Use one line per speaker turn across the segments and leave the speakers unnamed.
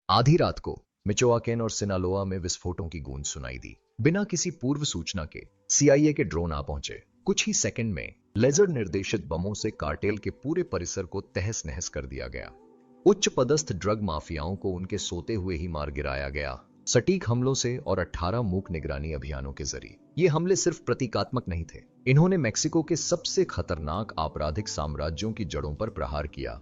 आधी रात को मिचोआकेन और सिनालोआ में विस्फोटों की गूंज सुनाई दी। बिना किसी पूर्व सूचना के सीआईए के ड्रोन आ पहुंचे। कुछ ही सेकंड में लेजर निर्देशित बमों से कार्टेल के पूरे परिसर को तहस नहस कर दिया गया। उच्च पदस्थ ड्रग माफियाओं को उनके सोते हुए ही मार गिराया गया, सटीक हमलों से और 18 मूक निगरानी अभियानों के जरिए। ये हमले सिर्फ प्रतीकात्मक नहीं थे, इन्होंने मेक्सिको के सबसे खतरनाक आपराधिक साम्राज्यों की जड़ों पर प्रहार किया।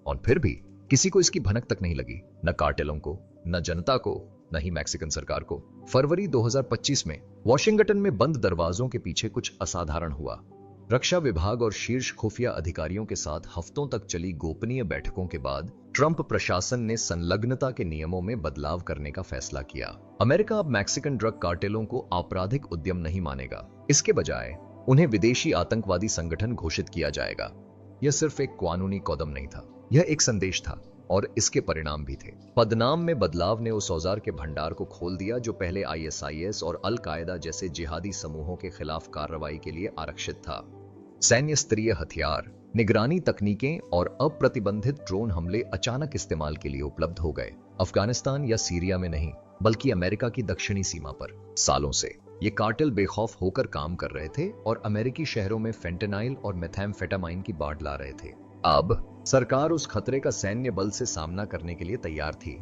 और फिर भी किसी को इसकी भनक तक नहीं लगी, न कार्टेलों को, न जनता को, न ही मैक्सिकन सरकार को। फरवरी 2025 में वॉशिंगटन में बंद दरवाजों के पीछे कुछ असाधारण हुआ। रक्षा विभाग और शीर्ष खुफिया अधिकारियों के साथ हफ्तों तक चली गोपनीय बैठकों के बाद ट्रंप प्रशासन ने संलग्नता के नियमों में बदलाव करने का फैसला किया। अमेरिका अब मैक्सिकन ड्रग कार्टेलों को आपराधिक उद्यम नहीं मानेगा, इसके बजाय उन्हें विदेशी आतंकवादी संगठन घोषित किया जाएगा। यह सिर्फ एक कानूनी कदम नहीं था, यह एक संदेश था और इसके परिणाम भी थे। पदनाम में बदलाव ने उस औजार के भंडार को खोल दिया जो पहले आईएसआईएस और अल कायदा जैसे जिहादी समूहों के खिलाफ कार्रवाई के लिए आरक्षित था। सैन्य स्तरीय हथियार, निगरानी तकनीकें और अप्रतिबंधित ड्रोन हमले अचानक इस्तेमाल के लिए उपलब्ध हो गए। अफगानिस्तान या सीरिया में नहीं, बल्कि अमेरिका की दक्षिणी सीमा पर। सालों से ये कार्टेल बेखौफ होकर काम कर रहे थे और अमेरिकी शहरों में फेंटेनाइल और मेथाम्फेटामाइन की बाढ़ ला रहे थे। अब सरकार उस खतरे का सैन्य बल से सामना करने के लिए तैयार थी।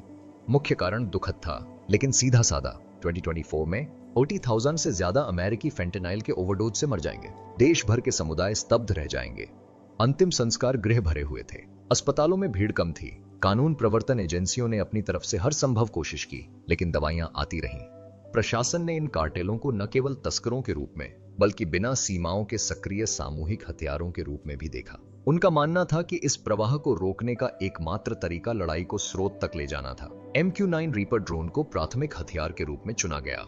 मुख्य कारण दुखद था, लेकिन सीधा साधा। 2024 में 40,000 से ज्यादा अमेरिकी फेंटेनाइल के ओवरडोज से मर जाएंगे। देश भर के समुदाय स्तब्ध रह जाएंगे। अंतिम संस्कार गृह भरे हुए थे। अस्पतालों में भीड़ कम थी। कानून प्रवर्तन एजेंसियों ने अपनी तरफ से हर संभव कोशिश की, लेकिन दवाइयां आती रहीं। प्रशासन ने इन कार्टेलों को न केवल तस्करों के रूप में, बल्कि बिना सीमाओं के सक्रिय सामूहिक हथियारों के रूप में भी देखा। उनका मानना था कि इस प्रवाह को रोकने का एकमात्र तरीका लड़ाई को स्रोत तक ले जाना था। MQ-9 रीपर ड्रोन को प्राथमिक हथियार के रूप में चुना गया।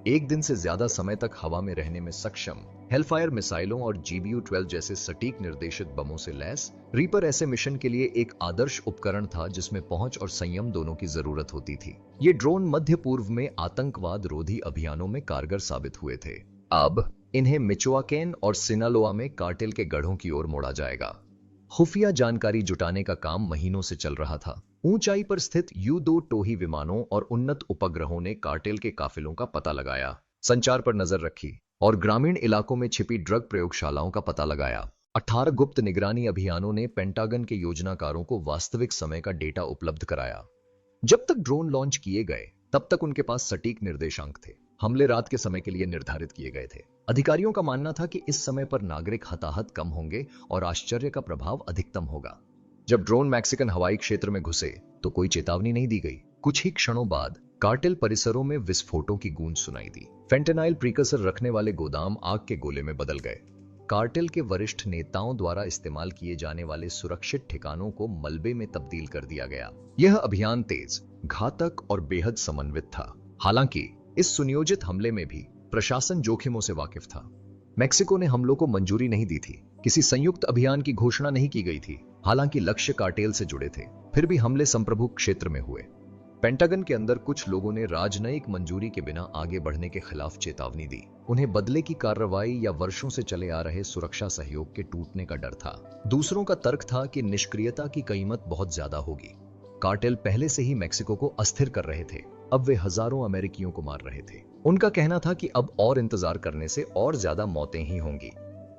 एक दिन से ज्यादा समय तक हवा में रहने में सक्षम हेलफायर मिसाइलों और GBU-12 जैसे सटीक निर्देशित बमों से लैस रीपर ऐसे मिशन के लिए एक आदर्श उपकरण था जिसमें पहुंच और संयम दोनों की जरूरत होती थी। ये ड्रोन मध्य पूर्व में आतंकवाद रोधी अभियानों में कारगर साबित हुए थे। अब इन्हें मिचोआकेन और सिनालोआ में कार्टेल के गढ़ों की ओर मोड़ा जाएगा। खुफिया जानकारी जुटाने का काम महीनों से चल रहा था। ऊंचाई पर स्थित U-2 टोही विमानों और उन्नत उपग्रहों ने कार्टेल के काफिलों का पता लगाया, संचार पर नजर रखी और ग्रामीण इलाकों में छिपी ड्रग प्रयोगशालाओं का पता लगाया। 18 गुप्त निगरानी अभियानों ने पेंटागन के योजनाकारों को वास्तविक समय का डेटा उपलब्ध कराया। जब तक ड्रोन लॉन्च किए गए, तब तक उनके पास सटीक निर्देशांक थे। हमले रात के समय के लिए निर्धारित किए गए थे। अधिकारियों का मानना था कि इस समय पर नागरिक हताहत कम होंगे और आश्चर्य का प्रभाव अधिकतम होगा। जब ड्रोन मैक्सिकन हवाई क्षेत्र में घुसे तो कोई चेतावनी नहीं दी गई। कुछ ही क्षणों बाद कार्टेल परिसरों में विस्फोटों की गूंज सुनाई दी। फेंटेनाइल प्रीकसर रखने वाले गोदाम आग के गोले में बदल गए। कार्टेल के वरिष्ठ नेताओं द्वारा इस्तेमाल किए जाने वाले सुरक्षित ठिकानों को मलबे में तब्दील कर दिया गया। यह अभियान तेज, घातक और बेहद समन्वित था। हालांकि इस सुनियोजित हमले में भी प्रशासन जोखिमों से वाकिफ था। मेक्सिको ने हमलों को मंजूरी नहीं दी थी। किसी संयुक्त अभियान की घोषणा नहीं की गई थी। हालांकि लक्ष्य कार्टेल से जुड़े थे, फिर भी हमले संप्रभु क्षेत्र में हुए। पेंटागन के अंदर कुछ लोगों ने राजनयिक मंजूरी के बिना आगे बढ़ने के खिलाफ चेतावनी दी। उन्हें बदले की कार्रवाई या वर्षों से चले आ रहे सुरक्षा सहयोग के टूटने का डर था। दूसरों का तर्क था कि निष्क्रियता की कीमत बहुत ज्यादा होगी। कार्टेल पहले से ही मेक्सिको को अस्थिर कर रहे थे। अब वे हजारों अमेरिकियों को मार रहे थे। उनका कहना था कि अब और इंतजार करने से और ज्यादा मौतें ही होंगी।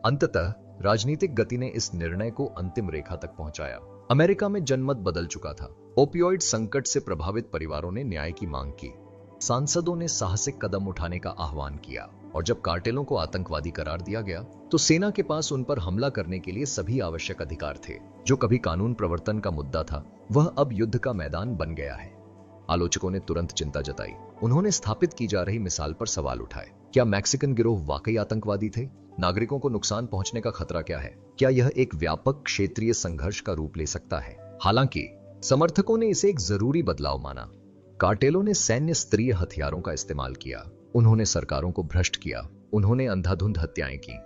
अंततः राजनीतिक गति ने इस निर्णय को अंतिम रेखा तक पहुंचाया। अमेरिका में जनमत बदल चुका था। ओपियोइड संकट से प्रभावित परिवारों ने न्याय की मांग की। सांसदों ने साहसिक कदम उठाने का आह्वान किया और जब कार्टेलों को आतंकवादी करार दिया गया तो सेना के पास उन पर हमला करने के लिए सभी आवश्यक अधिकार थे। जो कभी कानून प्रवर्तन का मुद्दा था, वह अब युद्ध का मैदान बन गया है। आलोचकों ने तुरंत चिंता जताई। उन्होंने स्थापित की जा रही मिसाल पर सवाल उठाए। क्या मैक्सिकन गिरोह वाकई आतंकवादी थे? नागरिकों को नुकसान पहुंचने का खतरा क्या है? क्या यह एक व्यापक क्षेत्रीय संघर्ष का रूप ले सकता है? हालांकि समर्थकों ने इसे एक जरूरी बदलाव माना। कार्टेलों ने सैन्य स्तरीय हथियारों का इस्तेमाल किया। उन्होंने सरकारों को भ्रष्ट किया। उन्होंने अंधाधुंध हत्याएं की।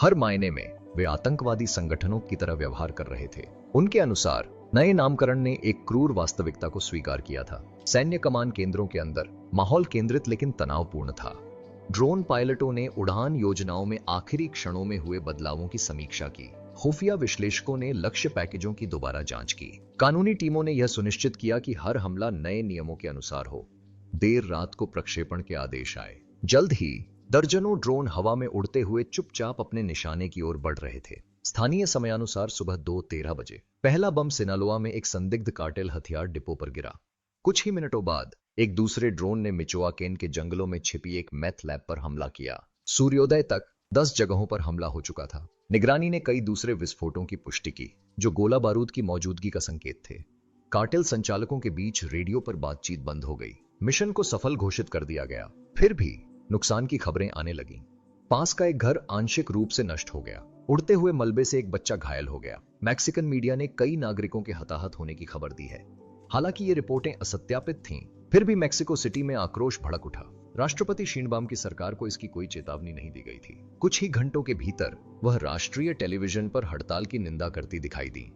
हर मायने में वे आतंकवादी संगठनों की तरह व्यवहार कर रहे थे। उनके अनुसार नए नामकरण ने एक क्रूर वास्तविकता को स्वीकार किया था। सैन्य कमान केंद्रों के अंदर माहौल केंद्रित लेकिन तनावपूर्ण था। ड्रोन पायलटों ने उड़ान योजनाओं में आखिरी क्षणों में हुए बदलावों की समीक्षा की। खुफिया विश्लेषकों ने लक्ष्य पैकेजों की दोबारा जांच की। कानूनी टीमों ने यह सुनिश्चित किया कि हर हमला नए नियमों के अनुसार हो। देर रात को प्रक्षेपण के आदेश आए। जल्द ही दर्जनों ड्रोन हवा में उड़ते हुए चुपचाप अपने निशाने की ओर बढ़ रहे थे। स्थानीय समयानुसार सुबह 2:13 बजे पहला बम सिनालोआ में एक संदिग्ध कार्टेल हथियार डिपो पर गिरा। कुछ ही मिनटों बाद एक दूसरे ड्रोन ने मिचोआकेन के जंगलों में छिपी एक मैथ लैब पर हमला किया। सूर्योदय तक 10 जगहों पर हमला हो चुका था। निगरानी ने कई दूसरे विस्फोटों की पुष्टि की जो गोला बारूद की मौजूदगी का संकेत थे। कार्टेल संचालकों के बीच रेडियो पर बातचीत बंद हो गई। मिशन को सफल घोषित कर दिया गया। फिर भी नुकसान की खबरें आने लगीं। पास का एक घर आंशिक रूप से नष्ट हो गया। उड़ते हुए मलबे से एक बच्चा घायल हो गया। मैक्सिकन मीडिया ने कई नागरिकों के हताहत होने की खबर दी है। हालांकि ये रिपोर्टें असत्यापित थीं, फिर भी मेक्सिको सिटी में आक्रोश भड़क उठा। राष्ट्रपति शीनबाम की सरकार को इसकी कोई चेतावनी नहीं दी गई थी। कुछ ही घंटों के भीतर वह राष्ट्रीय टेलीविजन पर हड़ताल की निंदा करती दिखाई दी।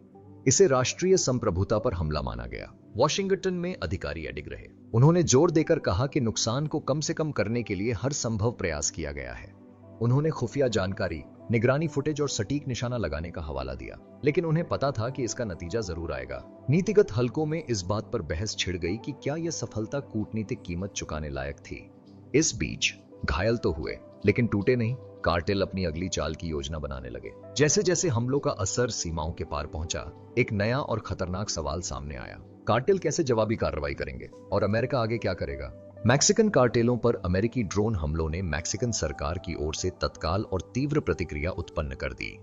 इसे राष्ट्रीय संप्रभुता पर हमला माना गया। वॉशिंगटन में अधिकारी अडिग रहे। उन्होंने जोर देकर कहा कि नुकसान को कम से कम करने के लिए हर संभव प्रयास किया गया है। उन्होंने खुफिया जानकारी, निगरानी फुटेज और सटीक निशाना लगाने का हवाला दिया, लेकिन उन्हें पता था कि इसका नतीजा जरूर आएगा। नीतिगत हलकों में इस बात पर बहस छिड़ गई कि क्या यह सफलता कूटनीतिक कीमत चुकाने लायक थी। इस बीच घायल तो हुए, लेकिन टूटे नहीं। कार्टेल अपनी अगली चाल की योजना बनाने लगे। जैसे जैसे हमलों का असर सीमाओं के पार पहुंचा, एक नया और खतरनाक सवाल सामने आया। कार्टेल कैसे जवाबी कार्रवाई करेंगे और अमेरिका आगे क्या करेगा? मैक्सिकन कार्टेलों पर अमेरिकी ड्रोन हमलों ने मैक्सिकन सरकार की ओर से तत्काल और तीव्र प्रतिक्रिया उत्पन्न कर दी।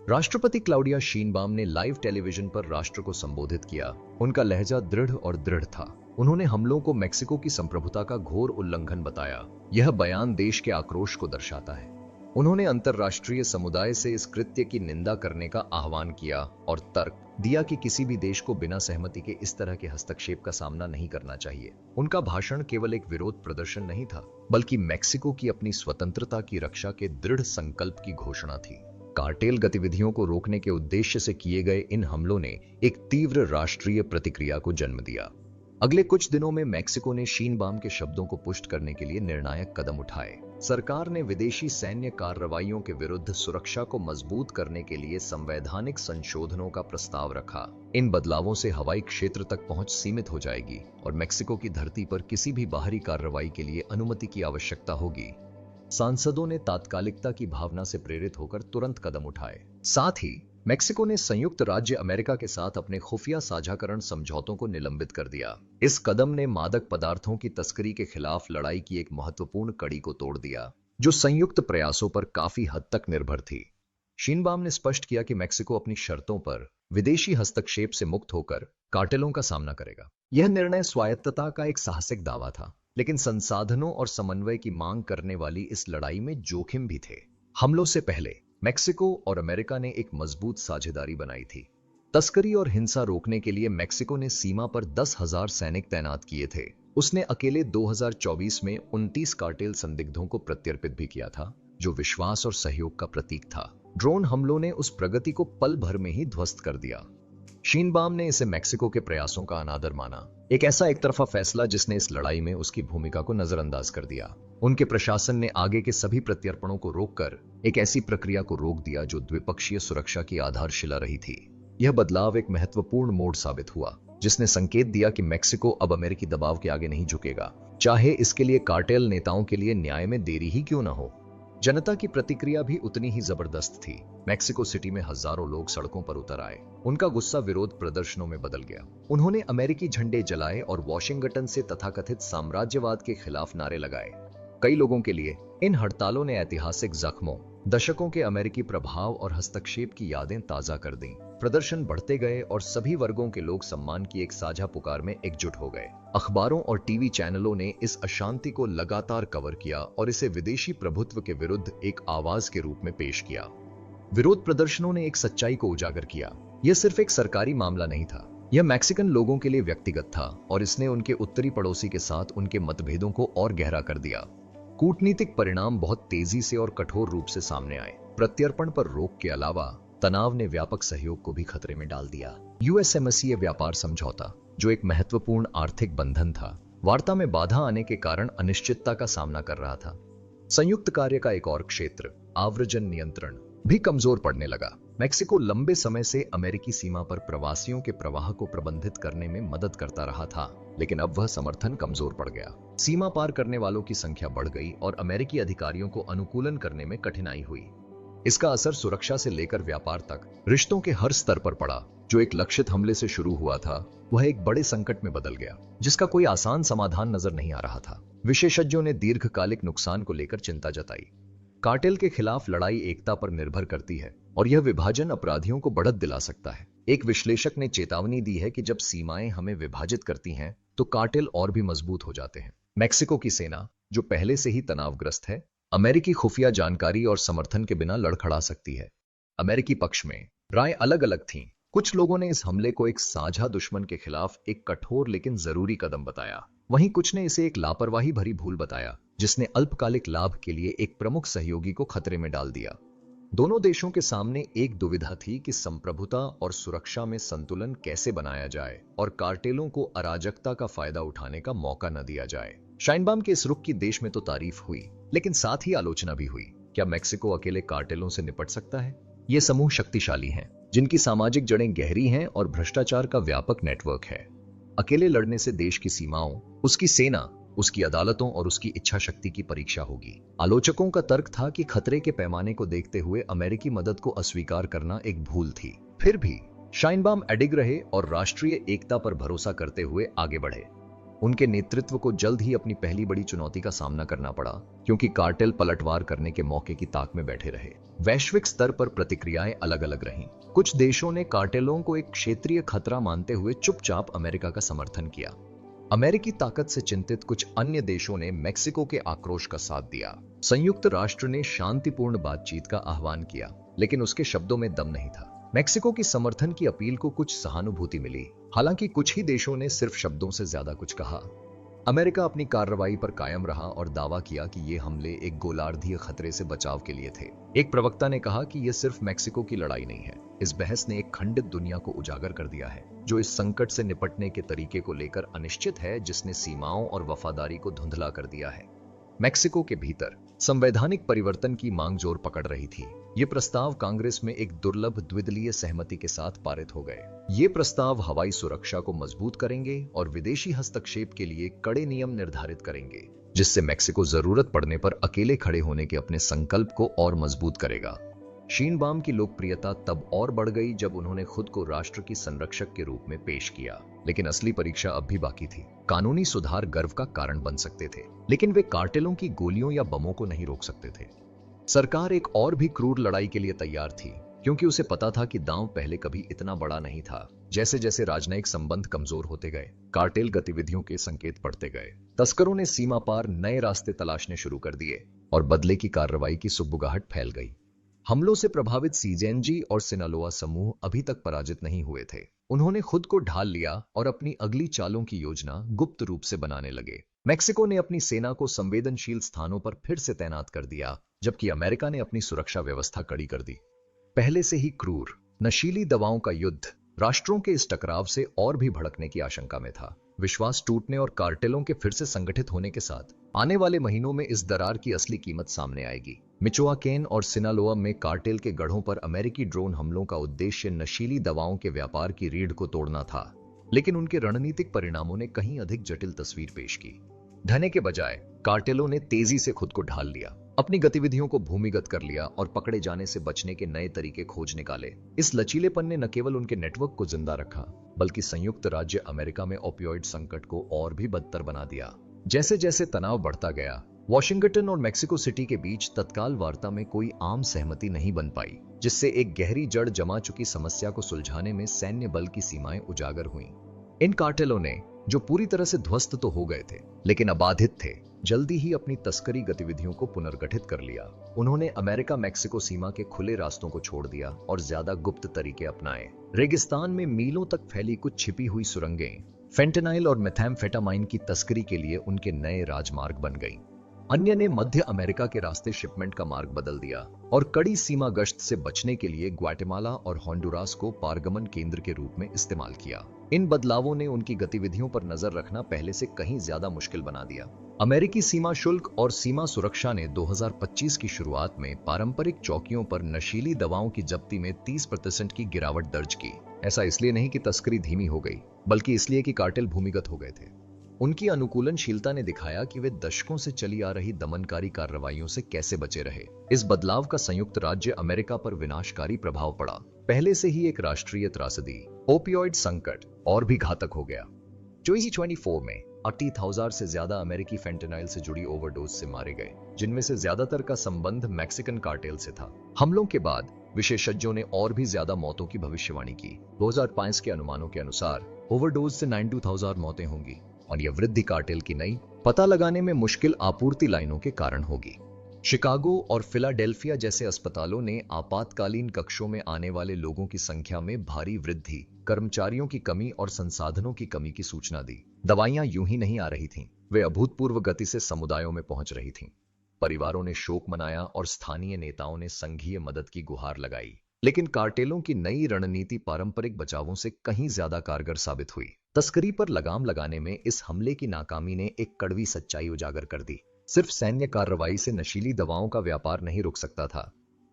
राष्ट्रपति क्लाउडिया शीनबाम ने लाइव टेलीविजन पर राष्ट्र को संबोधित किया। उनका लहजा दृढ़ और दृढ़ था। उन्होंने हमलों को मैक्सिको की संप्रभुता का घोर उल्लंघन बताया। यह बयान देश के आक्रोश को दर्शाता है। उन्होंने अंतर्राष्ट्रीय समुदाय से इस कृत्य की निंदा करने का आह्वान किया और तर्क दिया कि किसी भी देश को बिना सहमति के इस तरह के हस्तक्षेप का सामना नहीं करना चाहिए। उनका भाषण केवल एक विरोध प्रदर्शन नहीं था, बल्कि मैक्सिको की अपनी स्वतंत्रता की रक्षा के दृढ़ संकल्प की घोषणा थी। कार्टेल गतिविधियों को रोकने के उद्देश्य से किए गए इन हमलों ने एक तीव्र राष्ट्रीय प्रतिक्रिया को जन्म दिया। अगले कुछ दिनों में मैक्सिको ने शीनबाम के शब्दों को पुष्ट करने के लिए निर्णायक कदम उठाए। सरकार ने विदेशी सैन्य कार्रवाइयों के विरुद्ध सुरक्षा को मजबूत करने के लिए संवैधानिक संशोधनों का प्रस्ताव रखा। इन बदलावों से हवाई क्षेत्र तक पहुंच सीमित हो जाएगी और मैक्सिको की धरती पर किसी भी बाहरी कार्रवाई के लिए अनुमति की आवश्यकता होगी। सांसदों ने तात्कालिकता की भावना से प्रेरित होकर तुरंत कदम उठाए। साथ ही मेक्सिको ने संयुक्त राज्य अमेरिका के साथ अपने खुफिया साझाकरण समझौतों को निलंबित कर दिया। इस कदम ने मादक पदार्थों की तस्करी के खिलाफ लड़ाई की एक महत्वपूर्ण कड़ी को तोड़ दिया, जो संयुक्त प्रयासों पर काफी हद तक निर्भर थी। शीनबाम ने स्पष्ट किया कि मेक्सिको अपनी शर्तों पर विदेशी हस्तक्षेप से मुक्त होकर कार्टेलों का सामना करेगा। यह निर्णय स्वायत्तता का एक साहसिक दावा था, लेकिन संसाधनों और समन्वय की मांग करने वाली इस लड़ाई में जोखिम भी थे। हमलों से पहले मेक्सिको और अमेरिका ने एक मजबूत साझेदारी बनाई थी। तस्करी और हिंसा रोकने के लिए मेक्सिको ने सीमा पर 10,000 सैनिक तैनात किए थे। उसने अकेले 2024 में 29 कार्टेल संदिग्धों को प्रत्यर्पित भी किया था, जो विश्वास और सहयोग का प्रतीक था। ड्रोन हमलों ने उस प्रगति को पल भर में ही ध्वस्त कर दिया। शीनबाम ने इसे मेक्सिको के प्रयासों का अनादर माना, एक ऐसा एकतरफा फैसला जिसने इस लड़ाई में उसकी भूमिका को नजरअंदाज कर दिया। उनके प्रशासन ने आगे के सभी प्रत्यर्पणों को रोककर एक ऐसी प्रक्रिया को रोक दिया जो द्विपक्षीय सुरक्षा की आधारशिला रही थी। यह बदलाव एक महत्वपूर्ण मोड़ साबित हुआ, जिसने संकेत दिया कि मेक्सिको अब अमेरिकी दबाव के आगे नहीं झुकेगा, चाहे इसके लिए कार्टेल नेताओं के लिए न्याय में देरी ही क्यों न हो। जनता की प्रतिक्रिया भी उतनी ही जबरदस्त थी। मैक्सिको सिटी में हजारों लोग सड़कों पर उतर आए। उनका गुस्सा विरोध प्रदर्शनों में बदल गया। उन्होंने अमेरिकी झंडे जलाए और वॉशिंगटन से तथाकथित साम्राज्यवाद के खिलाफ नारे लगाए। कई लोगों के लिए इन हड़तालों ने ऐतिहासिक जख्मों, दशकों के अमेरिकी प्रभाव और हस्तक्षेप की यादें ताजा कर दी। प्रदर्शन बढ़ते गए और सभी वर्गों के लोग सम्मान की एक साझा पुकार में एकजुट हो गए। अखबारों और टीवी चैनलों ने इस अशांति को लगातार कवर किया और इसे विदेशी प्रभुत्व के विरुद्ध एक आवाज के रूप में पेश किया। विरोध प्रदर्शनों ने एक सच्चाई को उजागर किया। यह सिर्फ एक सरकारी मामला नहीं था, यह मैक्सिकन लोगों के लिए व्यक्तिगत था और इसने उनके उत्तरी पड़ोसी के साथ उनके मतभेदों को और गहरा कर दिया। कूटनीतिक परिणाम बहुत तेजी से और कठोर रूप से सामने आए। प्रत्यर्पण पर रोक के अलावा तनाव ने व्यापक सहयोग को भी खतरे में डाल दिया। यूएसएमसीए व्यापार समझौता, जो एक महत्वपूर्ण आर्थिक बंधन था, वार्ता में बाधा आने के कारण अनिश्चितता का सामना कर रहा था। संयुक्त कार्य का एक और क्षेत्र, आव्रजन नियंत्रण, भी कमजोर पड़ने लगा। मेक्सिको लंबे समय से अमेरिकी सीमा पर प्रवासियों के प्रवाह को प्रबंधित करने में मदद करता रहा था, लेकिन अब वह समर्थन कमजोर पड़ गया। सीमा पार करने वालों की संख्या बढ़ गई और अमेरिकी अधिकारियों को अनुकूलन करने में कठिनाई हुई। इसका असर सुरक्षा से लेकर व्यापार तक रिश्तों के हर स्तर पर पड़ा। जो एक लक्षित हमले से शुरू हुआ था, वह एक बड़े संकट में बदल गया, जिसका कोई आसान समाधान नजर नहीं आ रहा था। विशेषज्ञों ने दीर्घकालिक नुकसान को लेकर चिंता जताई। कार्टेल के खिलाफ लड़ाई एकता पर निर्भर करती है और यह विभाजन अपराधियों को बढ़त दिला सकता है। एक विश्लेषक ने चेतावनी दी है कि जब सीमाएं हमें विभाजित करती हैं, तो कार्टेल और भी मजबूत हो जाते हैं। मेक्सिको की सेना, जो पहले से ही तनावग्रस्त है, अमेरिकी खुफिया जानकारी और समर्थन के बिना लड़खड़ा सकती है। अमेरिकी पक्ष में राय अलग अलग थीं। कुछ लोगों ने इस हमले को एक साझा दुश्मन के खिलाफ एक कठोर लेकिन जरूरी कदम बताया। वहीं कुछ ने इसे एक लापरवाही भरी भूल बताया, जिसने अल्पकालिक लाभ के लिए एक प्रमुख सहयोगी को खतरे में डाल दिया। दोनों देशों के सामने एक दुविधा थी कि संप्रभुता और सुरक्षा में संतुलन कैसे बनाया जाए और कार्टेलों को अराजकता का फायदा उठाने का मौका न दिया जाए। शाइनबाम के इस रुख की देश में तो तारीफ हुई, लेकिन साथ ही आलोचना भी हुई। क्या मेक्सिको अकेले कार्टेलों से निपट सकता है? ये समूह शक्तिशाली हैं, जिनकी सामाजिक जड़ें गहरी हैं और भ्रष्टाचार का व्यापक नेटवर्क है। अकेले लड़ने से देश की सीमाओं, उसकी सेना, उसकी अदालतों और उसकी इच्छा शक्ति की परीक्षा होगी। आलोचकों का तर्क था कि खतरे के पैमाने को देखते हुए अमेरिकी मदद को अस्वीकार करना एक भूल थी। फिर भी शाइनबाम अडिग रहे और राष्ट्रीय एकता पर भरोसा करते हुए आगे बढ़े। उनके नेतृत्व को जल्द ही अपनी पहली बड़ी चुनौती का सामना करना पड़ा, क्योंकि कार्टेल पलटवार करने के मौके की ताक में बैठे रहे। वैश्विक स्तर पर प्रतिक्रियाएं अलग अलग रहीं। कुछ देशों ने कार्टेलों को एक क्षेत्रीय खतरा मानते हुए चुपचाप अमेरिका का समर्थन किया। अमेरिकी ताकत से चिंतित कुछ अन्य देशों ने मेक्सिको के आक्रोश का साथ दिया। संयुक्त राष्ट्र ने शांतिपूर्ण बातचीत का आह्वान किया, लेकिन उसके शब्दों में दम नहीं था। मेक्सिको की समर्थन की अपील को कुछ सहानुभूति मिली, हालांकि कुछ ही देशों ने सिर्फ शब्दों से ज्यादा कुछ कहा। अमेरिका अपनी कार्रवाई पर कायम रहा और दावा किया कि ये हमले एक गोलार्धीय खतरे से बचाव के लिए थे। एक प्रवक्ता ने कहा कि यह सिर्फ मेक्सिको की लड़ाई नहीं है। इस बहस ने एक खंडित दुनिया को उजागर कर दिया है, जो इस संकट से निपटने के तरीके को लेकर अनिश्चित है, जिसने सीमाओं और वफादारी को धुंधला कर दिया है। मेक्सिको के भीतर संवैधानिक परिवर्तन की मांग जोर पकड़ रही थी। ये प्रस्ताव कांग्रेस में एक दुर्लभ द्विदलीय सहमति के साथ पारित हो गए। ये प्रस्ताव हवाई सुरक्षा को मजबूत करेंगे और विदेशी हस्तक्षेप के लिए कड़े नियम निर्धारित करेंगे, जिससे मेक्सिको जरूरत पड़ने पर अकेले खड़े होने के अपने संकल्प को और मजबूत करेगा। शाइनबाम की लोकप्रियता तब और बढ़ गई जब उन्होंने खुद को राष्ट्र की संरक्षक के रूप में पेश किया, लेकिन असली परीक्षा अब भी बाकी थी। कानूनी सुधार गर्व का कारण बन सकते थे, लेकिन वे कार्टेलों की गोलियों या बमों को नहीं रोक सकते थे। सरकार एक और भी क्रूर लड़ाई के लिए तैयार थी, क्योंकि उसे पता था कि दांव पहले कभी इतना बड़ा नहीं था। जैसे जैसे राजनयिक संबंध कमजोर होते गए, कार्टेल गतिविधियों के संकेत बढ़ते गए। तस्करों ने सीमा पार नए रास्ते तलाशने शुरू कर दिए और बदले की कार्रवाई की सुगबुगाहट फैल गई। हमलों से प्रभावित सीजेनजी और सिनालोआ समूह अभी तक पराजित नहीं हुए थे। उन्होंने खुद को ढाल लिया और अपनी अगली चालों की योजना गुप्त रूप से बनाने लगे। मेक्सिको ने अपनी सेना को संवेदनशील स्थानों पर फिर से तैनात कर दिया, जबकि अमेरिका ने अपनी सुरक्षा व्यवस्था कड़ी कर दी। पहले से ही क्रूर नशीली दवाओं का युद्ध राष्ट्रों के इस टकराव से और भी भड़कने की आशंका में था। विश्वास टूटने और कार्टेलों के फिर से संगठित होने के साथ आने वाले महीनों में इस दरार की असली कीमत सामने आएगी। मिचोआकेन और सिनालोआ में कार्टेल के गढ़ों पर अमेरिकी ड्रोन हमलों का उद्देश्य नशीली दवाओं के व्यापार की रीढ़ को तोड़ना था, लेकिन उनके रणनीतिक परिणामों ने कहीं अधिक जटिल तस्वीर पेश की। ढहने के बजाय कार्टेलों ने तेजी से खुद को ढाल लिया, अपनी गतिविधियों को भूमिगत कर लिया और पकड़े जाने से बचने के नए तरीके खोज निकाले। इस लचीलेपन ने न केवल उनके नेटवर्क को जिंदा रखा, बल्कि संयुक्त राज्य अमेरिका में ओपियोइड संकट को और भी बदतर बना दिया। जैसे जैसे तनाव बढ़ता गया, वॉशिंगटन और मेक्सिको सिटी के बीच तत्काल वार्ता में कोई आम सहमति नहीं बन पाई, जिससे एक गहरी जड़ जमा चुकी समस्या को सुलझाने में सैन्य बल की सीमाएं उजागर हुईं। इन कार्टेलों ने, जो पूरी तरह से ध्वस्त तो हो गए थे लेकिन अबाधित थे, जल्दी ही अपनी तस्करी गतिविधियों को पुनर्गठित कर लिया। उन्होंने अमेरिका मेक्सिको सीमा के खुले रास्तों को छोड़ दिया और ज्यादा गुप्त तरीके अपनाए। रेगिस्तान में मीलों तक फैली कुछ छिपी हुई सुरंगें फेंटेनाइल और मेथाम्फेटामाइन की तस्करी के लिए उनके नए राजमार्ग बन गईं। अन्य ने मध्य अमेरिका के रास्ते शिपमेंट का मार्ग बदल दिया और कड़ी सीमा गश्त से बचने के लिए ग्वाटेमाला और होंडुरास को पारगमन केंद्र के रूप में इस्तेमाल किया। इन बदलावों ने उनकी गतिविधियों पर नजर रखना पहले से कहीं ज्यादा मुश्किल बना दिया। अमेरिकी सीमा शुल्क और सीमा सुरक्षा ने 2025 की शुरुआत में पारंपरिक चौकियों पर नशीली दवाओं की जब्ती में 30% की गिरावट दर्ज की। ऐसा इसलिए नहीं कि तस्करी धीमी हो गई, बल्कि इसलिए कि कार्टेल भूमिगत हो गए थे। उनकी अनुकूलनशीलता ने दिखाया कि वे दशकों से चली आ रही दमनकारी कार्रवाइयों से कैसे बचे रहे। इस बदलाव का संयुक्त राज्य अमेरिका पर विनाशकारी प्रभाव पड़ा। पहले से ही एक राष्ट्रीय त्रासदी, ओपियोइड संकट, और भी घातक हो गया। 2024 में 80,000 से ज्यादा अमेरिकी फेंटेनाइल से जुड़ी ओवरडोज से मारे गए, जिनमें से ज्यादातर का संबंध मैक्सिकन कार्टेल से था। हमलों के बाद विशेषज्ञों ने और भी ज्यादा मौतों की भविष्यवाणी की। 2005 के अनुमानों के अनुसार ओवरडोज से 92,000 मौतें होंगी, और यह वृद्धि कार्टेल की नई, पता लगाने में मुश्किल आपूर्ति लाइनों के कारण होगी। शिकागो और फिलाडेल्फिया जैसे अस्पतालों ने आपातकालीन कक्षों में आने वाले लोगों की संख्या में भारी वृद्धि, कर्मचारियों की कमी और संसाधनों की कमी की सूचना दी। दवाइयां यूं ही नहीं आ रही थीं, वे अभूतपूर्व गति से समुदायों में पहुंच रही थीं। परिवारों ने शोक मनाया और स्थानीय नेताओं ने संघीय मदद की गुहार लगाई। लेकिन कार्टेलों की नई रणनीति पारंपरिक बचावों से कहीं ज्यादा कारगर साबित हुई। तस्करी पर लगाम लगाने में इस हमले की नाकामी ने एक कड़वी सच्चाई उजागर कर दी। सिर्फ सैन्य कार्रवाई से नशीली दवाओं का व्यापार नहीं रुक सकता था।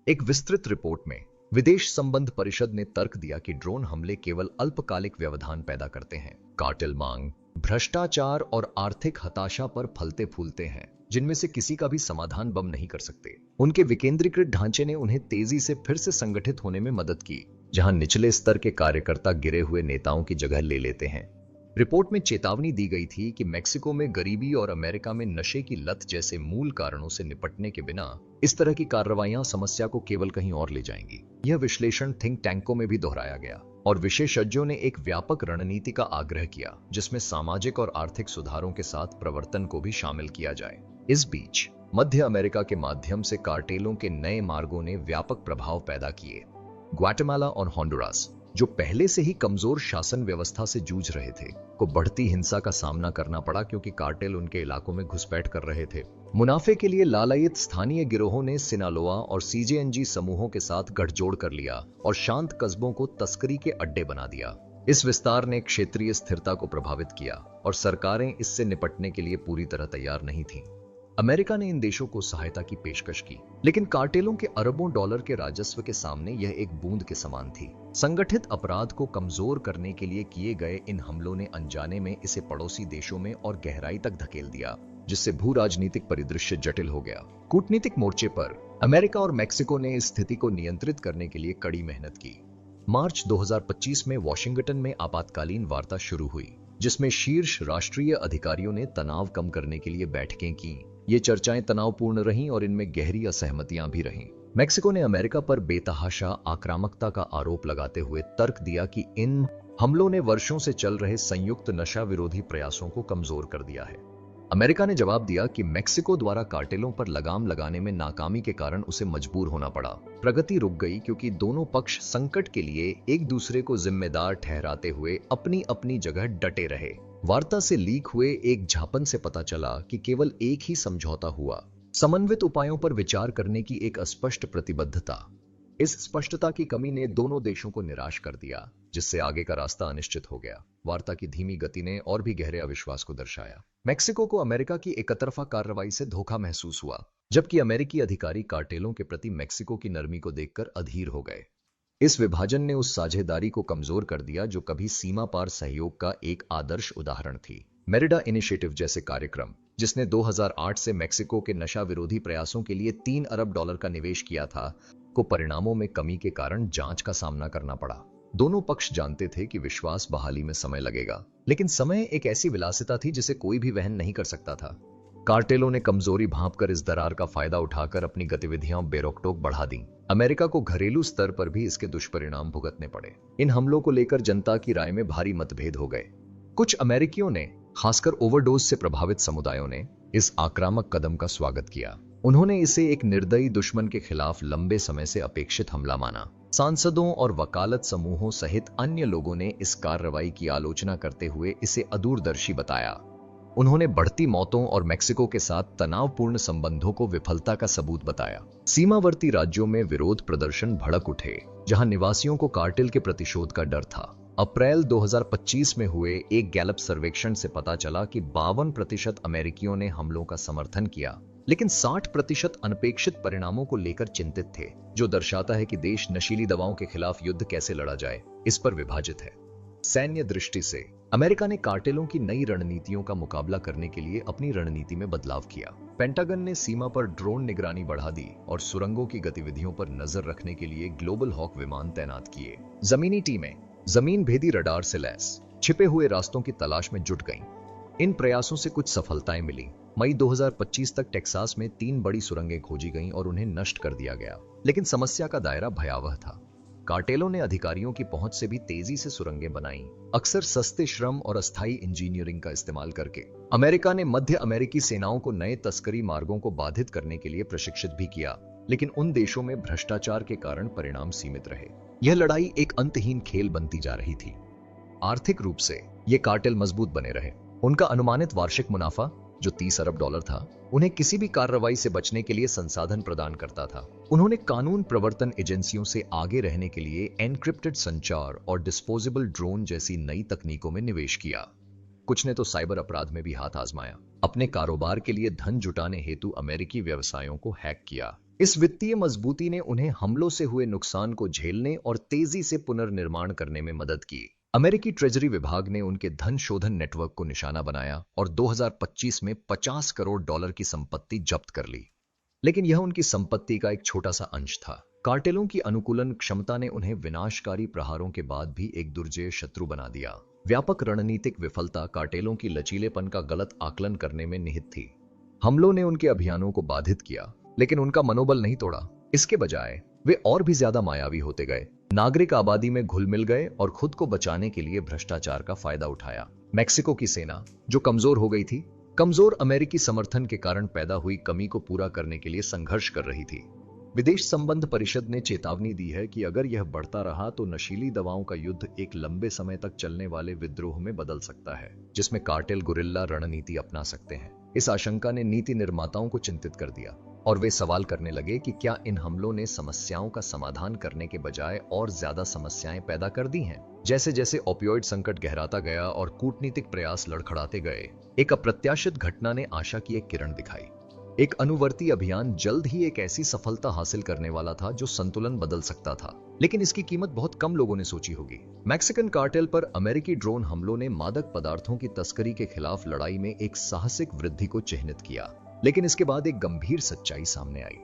एक विस्तृत रिपोर्ट में विदेश संबंध परिषद ने तर्क दिया कि ड्रोन हमले केवल अल्पकालिक व्यवधान पैदा करते हैं। कार्टेल मांग, भ्रष्टाचार और आर्थिक हताशा पर फलते फूलते हैं, जिनमें से किसी का भी समाधान बम नहीं कर सकते। उनके विकेंद्रीकृत ढांचे ने उन्हें तेजी से फिर से संगठित होने में मदद की, जहां निचले स्तर के कार्यकर्ता गिरे हुए नेताओं की जगह ले लेते हैं। रिपोर्ट में चेतावनी दी गई थी कि मेक्सिको में गरीबी और अमेरिका में नशे की लत जैसे मूल कारणों से निपटने के बिना इस तरह की कार्रवाइयां समस्या को केवल कहीं और ले जाएंगी। यह विश्लेषण थिंक टैंकों में भी दोहराया गया और विशेषज्ञों ने एक व्यापक रणनीति का आग्रह किया, जिसमें सामाजिक और आर्थिक सुधारों के साथ प्रवर्तन को भी शामिल किया जाए। इस बीच मध्य अमेरिका के माध्यम से कार्टेलों के नए मार्गों ने व्यापक प्रभाव पैदा किए। ग्वाटेमाला और होंडुरास, जो पहले से ही कमजोर शासन व्यवस्था से जूझ रहे थे, को बढ़ती हिंसा का सामना करना पड़ा क्योंकि कार्टेल उनके इलाकों में घुसपैठ कर रहे थे। मुनाफे के लिए लालायित स्थानीय गिरोहों ने सिनालोआ और सीजेएनजी समूहों के साथ गठजोड़ कर लिया और शांत कस्बों को तस्करी के अड्डे बना दिया। इस विस्तार ने क्षेत्रीय स्थिरता को प्रभावित किया और सरकारें इससे निपटने के लिए पूरी तरह तैयार नहीं थीं। अमेरिका ने इन देशों को सहायता की पेशकश की, लेकिन कार्टेलों के अरबों डॉलर के राजस्व के सामने यह एक बूंद के समान थी। संगठित अपराध को कमजोर करने के लिए किए गए इन हमलों ने अनजाने में इसे पड़ोसी देशों में और गहराई तक धकेल दिया, जिससे भू राजनीतिक परिदृश्य जटिल हो गया। कूटनीतिक मोर्चे पर अमेरिका और मेक्सिको ने इस स्थिति को नियंत्रित करने के लिए कड़ी मेहनत की। मार्च 2025 में वॉशिंगटन में आपातकालीन वार्ता शुरू हुई, जिसमें शीर्ष राष्ट्रीय अधिकारियों ने तनाव कम करने के लिए बैठकें की। ये चर्चाएं तनावपूर्ण रहीं और इनमें गहरी असहमतियां भी रहीं। मेक्सिको ने अमेरिका पर बेतहाशा आक्रामकता का आरोप लगाते हुए तर्क दिया कि इन हमलों ने वर्षों से चल रहे संयुक्त नशा विरोधी प्रयासों को कमजोर कर दिया है। अमेरिका ने जवाब दिया कि मेक्सिको द्वारा कार्टेलों पर लगाम लगाने में नाकामी के कारण उसे मजबूर होना पड़ा। प्रगति रुक गई क्योंकि दोनों पक्ष संकट के लिए एक दूसरे को जिम्मेदार ठहराते हुए अपनी अपनी जगह डटे रहे। वार्ता से लीक हुए एक झापन से पता चला कि केवल एक ही समझौता हुआ, समन्वित उपायों पर विचार करने की एक अस्पष्ट प्रतिबद्धता। इस स्पष्टता की कमी ने दोनों देशों को निराश कर दिया, जिससे आगे का रास्ता अनिश्चित हो गया। वार्ता की धीमी गति ने और भी गहरे अविश्वास को दर्शाया। मेक्सिको को अमेरिका की एकतरफा कार्रवाई से धोखा महसूस हुआ, जबकि अमेरिकी अधिकारी कार्टेलों के प्रति मेक्सिको की नरमी को देखकर अधीर हो गए। इस विभाजन ने उस साझेदारी को कमजोर कर दिया जो कभी सीमा पार सहयोग का एक आदर्श उदाहरण थी। मेरिडा इनिशिएटिव जैसे कार्यक्रम, जिसने 2008 से मेक्सिको के नशा विरोधी प्रयासों के लिए $3 अरब का निवेश किया था, को परिणामों में कमी के कारण जांच का सामना करना पड़ा। दोनों पक्ष जानते थे कि विश्वास बहाली में समय लगेगा, लेकिन समय एक ऐसी विलासिता थी जिसे कोई भी वहन नहीं कर सकता था। कार्टेलों ने कमजोरी भांपकर इस दरार का फायदा उठाकर अपनी गतिविधियां बेरोकटोक बढ़ा दी। अमेरिका को घरेलू स्तर पर भी इसके दुष्परिणाम भुगतने पड़े। इन हमलों को लेकर जनता की राय में भारी मतभेद हो गए। कुछ अमेरिकियों ने, खासकर ओवरडोज से प्रभावित समुदायों ने, इस आक्रामक कदम का स्वागत किया। उन्होंने इसे एक निर्दयी दुश्मन के खिलाफ लंबे समय से अपेक्षित हमला माना। सांसदों और वकालत समूहों सहित अन्य लोगों ने इस कार्रवाई की आलोचना करते हुए इसे अदूरदर्शी बताया। उन्होंने बढ़ती मौतों और मेक्सिको के साथ तनावपूर्ण संबंधों को विफलता का सबूत बताया। सीमावर्ती राज्यों में विरोध प्रदर्शन भड़क उठे, जहां निवासियों को कार्टेल के प्रतिशोध का डर था। अप्रैल 2025 में हुए एक गैलप सर्वेक्षण से पता चला कि 52% अमेरिकियों ने हमलों का समर्थन किया, लेकिन 60% अनपेक्षित परिणामों को लेकर चिंतित थे, जो दर्शाता है कि देश नशीली दवाओं के खिलाफ युद्ध कैसे लड़ा जाए इस पर विभाजित है। सैन्य दृष्टि से अमेरिका ने कार्टेलों की नई रणनीतियों का मुकाबला करने के लिए अपनी रणनीति में बदलाव किया। पेंटागन ने सीमा पर ड्रोन निगरानी बढ़ा दी और सुरंगों की गतिविधियों पर नजर रखने के लिए ग्लोबल हॉक विमान तैनात किए। जमीनी टीमें जमीन भेदी रडार से लैस छिपे हुए रास्तों की तलाश में जुट गईं। इन प्रयासों से कुछ सफलताएं मिली। मई 2025 तक टेक्सास में 3 बड़ी सुरंगें खोजी गईं और उन्हें नष्ट कर दिया गया, लेकिन समस्या का दायरा भयावह था। कार्टेलों ने अधिकारियों की पहुंच से भी तेजी से सुरंगें बनाई, अक्सर सस्ते श्रम और अस्थायी इंजीनियरिंग का इस्तेमाल करके। अमेरिका ने मध्य अमेरिकी सेनाओं को नए तस्करी मार्गों को बाधित करने के लिए प्रशिक्षित भी किया, लेकिन उन देशों में भ्रष्टाचार के कारण परिणाम सीमित रहे। यह लड़ाई एक अंतहीन खेल बनती जा रही थी। आर्थिक रूप से ये कार्टेल मजबूत बने रहे। उनका अनुमानित वार्षिक मुनाफा, जो $30 अरब था, उन्हें किसी भी कार्रवाई से बचने के लिए संसाधन प्रदान करता था। उन्होंने कानून प्रवर्तन एजेंसियों से आगे रहने के लिए एन्क्रिप्टेड संचार और डिस्पोजेबल ड्रोन जैसी नई तकनीकों में निवेश किया। कुछ ने तो साइबर अपराध में भी हाथ आजमाया। अपने कारोबार के लिए धन जुटाने हेतु अमेरिकी व्यवसायों को हैक किया। इस वित्तीय मजबूती ने उन्हें हमलों से हुए नुकसान को झेलने और तेजी से पुनर्निर्माण करने में मदद की। अमेरिकी ट्रेजरी विभाग ने उनके धन शोधन नेटवर्क को निशाना बनाया और 2025 में $50 करोड़ की संपत्ति जब्त कर ली। लेकिन यह उनकी संपत्ति का एक छोटा सा अंश था। कार्टेलों की अनुकूलन क्षमता ने उन्हें विनाशकारी प्रहारों के बाद भी एक दुर्जय शत्रु बना दिया। व्यापक रणनीतिक विफलता कार्टेलों की लचीलेपन का गलत आकलन करने में निहित थी। हमलों ने उनके अभियानों को बाधित किया, लेकिन उनका मनोबल नहीं तोड़ा। इसके बजाय वे और भी ज्यादा मायावी होते गए, नागरिक आबादी में घुल मिल गए और खुद को बचाने के लिए भ्रष्टाचार का फायदा उठाया। मेक्सिको की सेना, जो कमजोर हो गई थी, कमजोर अमेरिकी समर्थन के कारण पैदा हुई कमी को पूरा करने के लिए संघर्ष कर रही थी। विदेश संबंध परिषद ने चेतावनी दी है कि अगर यह बढ़ता रहा तो नशीली दवाओं का युद्ध एक लंबे समय तक चलने वाले विद्रोह में बदल सकता है, जिसमें कार्टेल गुरिल्ला रणनीति अपना सकते हैं। इस आशंका ने नीति निर्माताओं को चिंतित कर दिया और वे सवाल करने लगे कि क्या इन हमलों ने समस्याओं का समाधान करने के बजाय और ज्यादा समस्याएं पैदा कर दी हैं। जैसे जैसे ओपियोइड संकट गहराता गया और कूटनीतिक प्रयास लड़खड़ाते गए, एक अप्रत्याशित घटना ने आशा की एक किरण दिखाई। एक अनुवर्ती अभियान जल्द ही एक ऐसी सफलता हासिल करने वाला था जो संतुलन बदल सकता था, लेकिन इसकी कीमत बहुत कम लोगों ने सोची होगी। मैक्सिकन कार्टेल पर अमेरिकी ड्रोन हमलों ने मादक पदार्थों की तस्करी के खिलाफ लड़ाई में एक साहसिक वृद्धि को चिह्नित किया, लेकिन इसके बाद एक गंभीर सच्चाई सामने आई।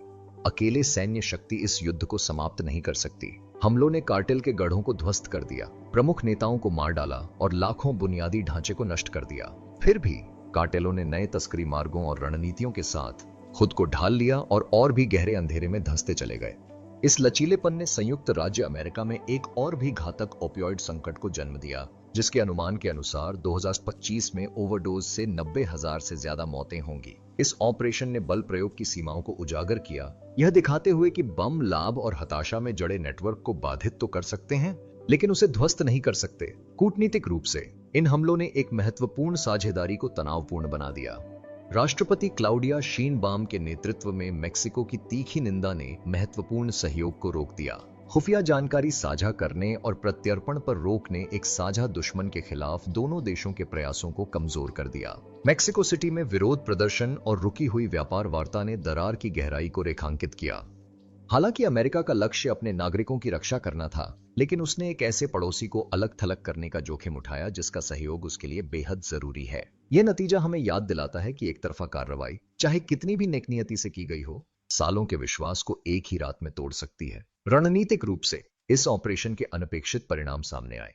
अकेले सैन्य शक्ति इस युद्ध को समाप्त नहीं कर सकती। हमलों ने कार्टेल के गढ़ों को ध्वस्त कर दिया, प्रमुख नेताओं को मार डाला और लाखों बुनियादी ढांचे को नष्ट कर दिया। फिर भी कार्टेलों ने नए तस्करी मार्गों और रणनीतियों के साथ खुद को ढाल लिया और भी गहरे अंधेरे में धंसते चले गए। इस लचीलेपन ने संयुक्त राज्य अमेरिका में एक और भी घातक ओपियोइड संकट को जन्म दिया, जिसके अनुमान के अनुसार 2025 में ओवरडोज से 90,000 से ज्यादा मौतें होंगी। इस ऑपरेशन ने बल प्रयोग की सीमाओं को उजागर किया, यह दिखाते हुए कि बम, लाभ और हताशा में जड़े नेटवर्क को बाधित तो कर सकते हैं, लेकिन उसे ध्वस्त नहीं कर सकते। कूटनीतिक रूप से इन हमलों ने एक महत्वपूर्ण साझेदारी को तनावपूर्ण बना दिया। राष्ट्रपति क्लाउडिया शीनबाम के नेतृत्व में मेक्सिको की तीखी निंदा ने महत्वपूर्ण सहयोग को रोक दिया। खुफिया जानकारी साझा करने और प्रत्यर्पण पर रोक ने एक साझा दुश्मन के खिलाफ दोनों देशों के प्रयासों को कमजोर कर दिया। मेक्सिको सिटी में विरोध प्रदर्शन और रुकी हुई व्यापार वार्ता ने दरार की गहराई को रेखांकित किया। हालांकि अमेरिका का लक्ष्य अपने नागरिकों की रक्षा करना था, लेकिन उसने एक ऐसे पड़ोसी को अलग थलग करने का जोखिम उठाया जिसका सहयोग उसके लिए बेहद जरूरी है। यह नतीजा हमें याद दिलाता है कि एक तरफा कार्रवाई, चाहे कितनी भी नेकनियति से की गई हो, सालों के विश्वास को एक ही रात में तोड़ सकती है। रणनीतिक रूप से इस ऑपरेशन के अनपेक्षित परिणाम सामने आए।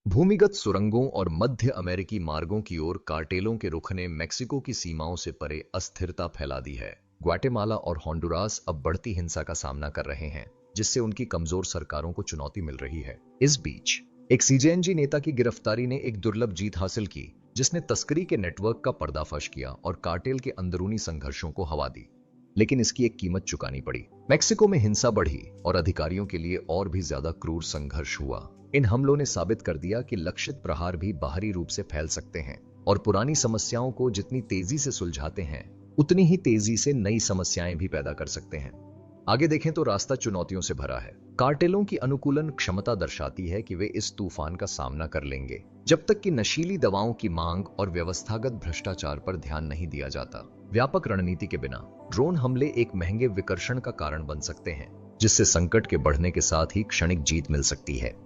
भूमिगत सुरंगों और मध्य अमेरिकी मार्गों की ओर कार्टेलों के रुख ने मेक्सिको की सीमाओं से परे अस्थिरता फैला दी है। ग्वाटेमाला और होंडुरास अब बढ़ती हिंसा का सामना कर रहे हैं, जिससे उनकी कमजोर सरकारों को चुनौती मिल रही है। इस बीच एक सीजेएनजी नेता की गिरफ्तारी ने एक दुर्लभ जीत हासिल की, जिसने तस्करी के नेटवर्क का पर्दाफाश किया और कार्टेल के अंदरूनी संघर्षों को हवा दी। लेकिन इसकी एक कीमत चुकानी पड़ी। मेक्सिको में हिंसा बढ़ी और अधिकारियों के लिए और भी ज्यादा क्रूर संघर्ष हुआ। इन हमलों ने साबित कर दिया कि लक्षित प्रहार भी बाहरी रूप से फैल सकते हैं और पुरानी समस्याओं को जितनी तेजी से सुलझाते हैं, उतनी ही तेजी से नई समस्याएं भी पैदा कर सकते हैं। आगे देखें तो रास्ता चुनौतियों से भरा है। कार्टेलों की अनुकूलन क्षमता दर्शाती है कि वे इस तूफान का सामना कर लेंगे जब तक कि नशीली दवाओं की मांग और व्यवस्थागत भ्रष्टाचार पर ध्यान नहीं दिया जाता। व्यापक रणनीति के बिना ड्रोन हमले एक महंगे विकर्षण का कारण बन सकते हैं, जिससे संकट के बढ़ने के साथ ही क्षणिक जीत मिल सकती है।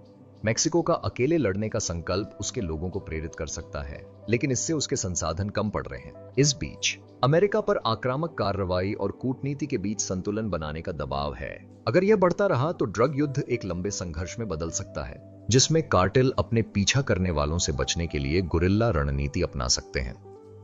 मेक्सिको का अकेले लड़ने का संकल्प उसके लोगों को प्रेरित कर सकता है, लेकिन इससे उसके संसाधन कम पड़ रहे हैं। इस बीच अमेरिका पर आक्रामक कार्रवाई और कूटनीति के बीच संतुलन बनाने का दबाव है। अगर यह बढ़ता रहा तो ड्रग युद्ध एक लंबे संघर्ष में बदल सकता है, जिसमें कार्टेल अपने पीछा करने वालों से बचने के लिए गुरिल्ला रणनीति अपना सकते हैं।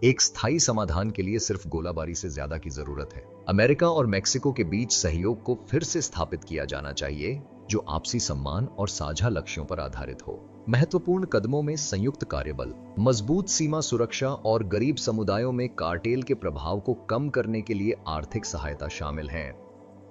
एक स्थायी समाधान के लिए सिर्फ गोलाबारी से ज्यादा की जरूरत है। अमेरिका और मेक्सिको के बीच सहयोग को फिर से स्थापित किया जाना चाहिए, जो आपसी सम्मान और साझा लक्ष्यों पर आधारित हो। महत्वपूर्ण कदमों में संयुक्त कार्यबल, मजबूत सीमा सुरक्षा और गरीब समुदायों में कार्टेल के प्रभाव को कम करने के लिए आर्थिक सहायता शामिल है।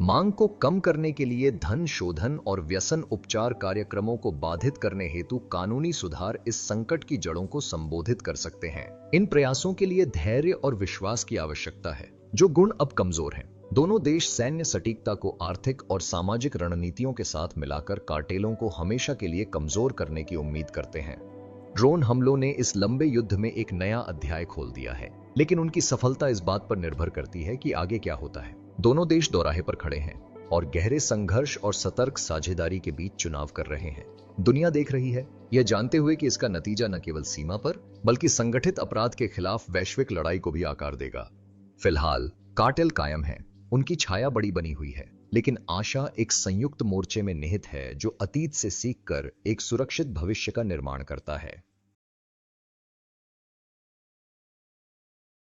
मांग को कम करने के लिए धन शोधन और व्यसन उपचार कार्यक्रमों को बाधित करने हेतु कानूनी सुधार इस संकट की जड़ों को संबोधित कर सकते हैं। इन प्रयासों के लिए धैर्य और विश्वास की आवश्यकता है, जो गुण अब कमजोर हैं। दोनों देश सैन्य सटीकता को आर्थिक और सामाजिक रणनीतियों के साथ मिलाकर कार्टेलों को हमेशा के लिए कमजोर करने की उम्मीद करते हैं। ड्रोन हमलों ने इस लंबे युद्ध में एक नया अध्याय खोल दिया है, लेकिन उनकी सफलता इस बात पर निर्भर करती है कि आगे क्या होता है। दोनों देश दोराहे पर खड़े हैं और गहरे संघर्ष और सतर्क साझेदारी के बीच चुनाव कर रहे हैं। दुनिया देख रही है, यह जानते हुए कि इसका नतीजा न केवल सीमा पर बल्कि संगठित अपराध के खिलाफ वैश्विक लड़ाई को भी आकार देगा। फिलहाल कार्टेल कायम है, उनकी छाया बड़ी बनी हुई है, लेकिन आशा एक संयुक्त मोर्चे में निहित है जो अतीत से सीखकर एक सुरक्षित भविष्य का निर्माण करता है।